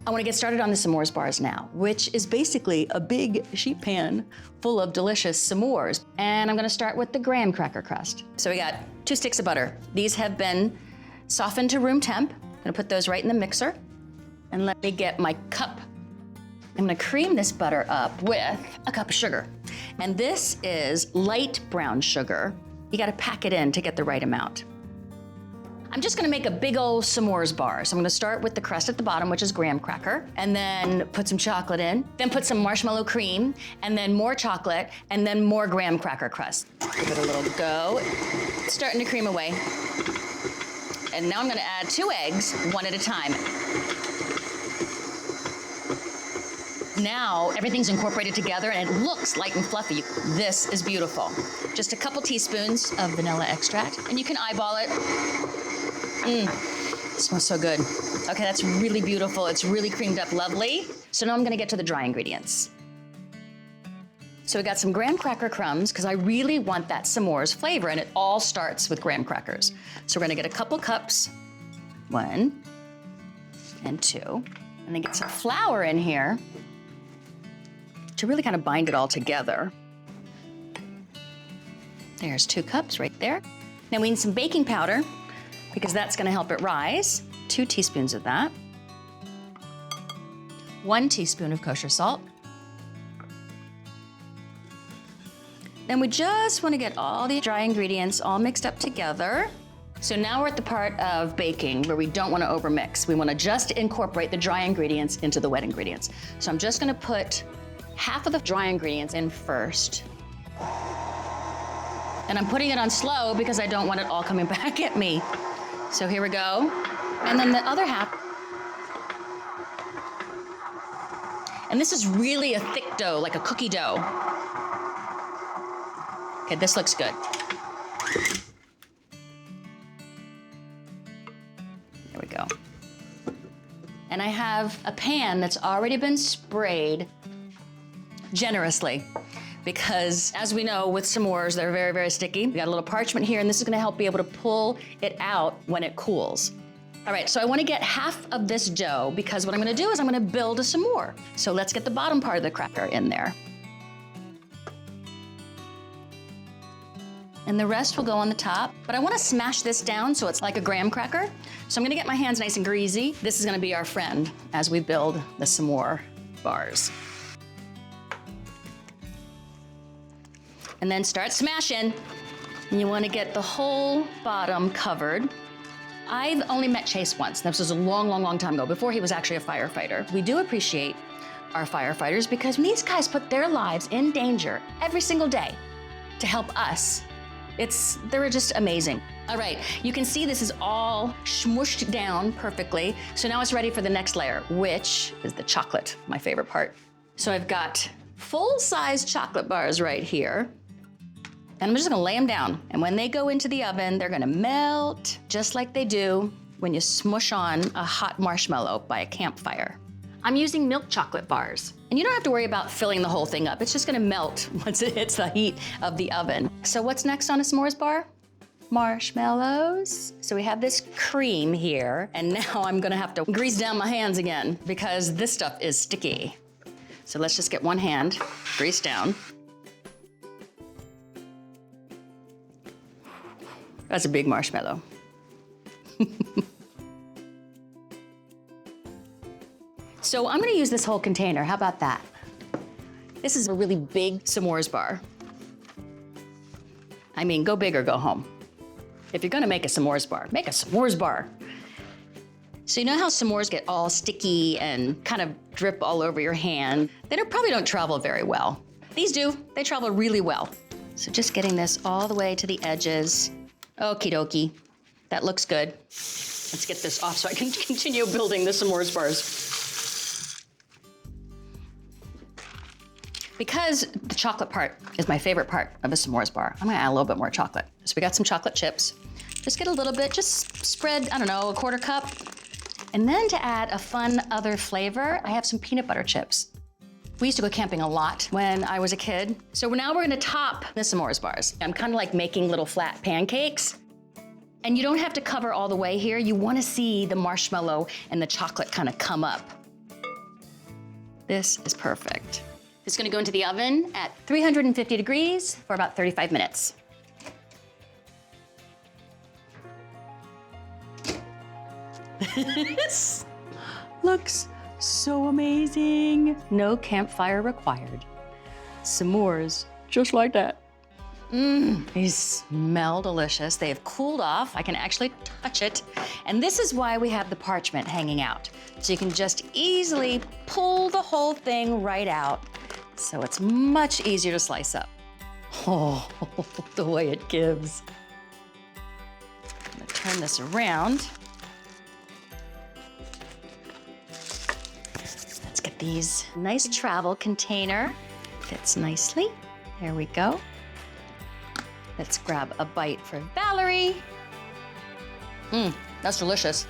I want to get started on the s'mores bars now, which is basically a big sheet pan full of delicious s'mores. And I'm going to start with the graham cracker crust. So we got 2 sticks of butter. These have been softened to room temp. I'm going to put those right in the mixer. And let me get my cup. I'm going to cream this butter up with a cup of sugar. And this is light brown sugar. You got to pack it in to get the right amount. I'm just gonna make a big old s'mores bar. So I'm gonna start with the crust at the bottom, which is graham cracker, and then put some chocolate in, then put some marshmallow cream, and then more chocolate, and then more graham cracker crust. Give it a little go. It's starting to cream away. And now I'm gonna add 2 eggs, 1 at a time. Now everything's incorporated together and it looks light and fluffy. This is beautiful. Just a couple teaspoons of vanilla extract, and you can eyeball it. It smells so good. Okay, that's really beautiful. It's really creamed up lovely. So now I'm gonna get to the dry ingredients. So we got some graham cracker crumbs because I really want that s'mores flavor, and it all starts with graham crackers. So we're gonna get a couple cups, 1 and 2, and then get some flour in here to really kind of bind it all together. There's 2 cups right there. Now we need some baking powder because that's gonna help it rise. 2 teaspoons of that. 1 teaspoon of kosher salt. Then we just wanna get all the dry ingredients all mixed up together. So now we're at the part of baking where we don't wanna overmix. We wanna just incorporate the dry ingredients into the wet ingredients. So I'm just gonna put half of the dry ingredients in first. And I'm putting it on slow because I don't want it all coming back at me. So here we go. And then the other half. And this is really a thick dough, like a cookie dough. Okay, this looks good. There we go. And I have a pan that's already been sprayed generously, because as we know with s'mores, they're very, very sticky. We got a little parchment here, and this is gonna help be able to pull it out when it cools. All right, so I wanna get half of this dough because what I'm gonna do is I'm gonna build a s'more. So let's get the bottom part of the cracker in there. And the rest will go on the top, but I wanna smash this down so it's like a graham cracker. So I'm gonna get my hands nice and greasy. This is gonna be our friend as we build the s'more bars. And then start smashing. And you wanna get the whole bottom covered. I've only met Chase once. This was a long, long, long time ago, before he was actually a firefighter. We do appreciate our firefighters because these guys put their lives in danger every single day to help us. They're just amazing. All right, you can see this is all smooshed down perfectly. So now it's ready for the next layer, which is the chocolate, my favorite part. So I've got full-size chocolate bars right here. And I'm just gonna lay them down. And when they go into the oven, they're gonna melt just like they do when you smush on a hot marshmallow by a campfire. I'm using milk chocolate bars. And you don't have to worry about filling the whole thing up. It's just gonna melt once it hits the heat of the oven. So what's next on a s'mores bar? Marshmallows. So we have this cream here, and now I'm gonna have to grease down my hands again because this stuff is sticky. So let's just get one hand, grease down. That's a big marshmallow. So I'm gonna use this whole container. How about that? This is a really big s'mores bar. I mean, go big or go home. If you're gonna make a s'mores bar, make a s'mores bar. So you know how s'mores get all sticky and kind of drip all over your hand? They probably don't travel very well. These do, they travel really well. So just getting this all the way to the edges. Okie dokie, that looks good. Let's get this off so I can continue building the s'mores bars. Because the chocolate part is my favorite part of a s'mores bar, I'm gonna add a little bit more chocolate. So we got some chocolate chips. Just get a little bit, just spread, I don't know, a 1/4 cup. And then to add a fun other flavor, I have some peanut butter chips. We used to go camping a lot when I was a kid. So now we're gonna top the s'mores bars. I'm kind of like making little flat pancakes. And you don't have to cover all the way here. You wanna see the marshmallow and the chocolate kind of come up. This is perfect. It's gonna go into the oven at 350 degrees for about 35 minutes. This looks so amazing. No campfire required. S'mores, just like that. These smell delicious. They have cooled off. I can actually touch it. And this is why we have the parchment hanging out. So you can just easily pull the whole thing right out. So it's much easier to slice up. Oh, the way it gives. I'm gonna turn this around. Let's get these. Nice travel container. Fits nicely. There we go. Let's grab a bite for Valerie. That's delicious.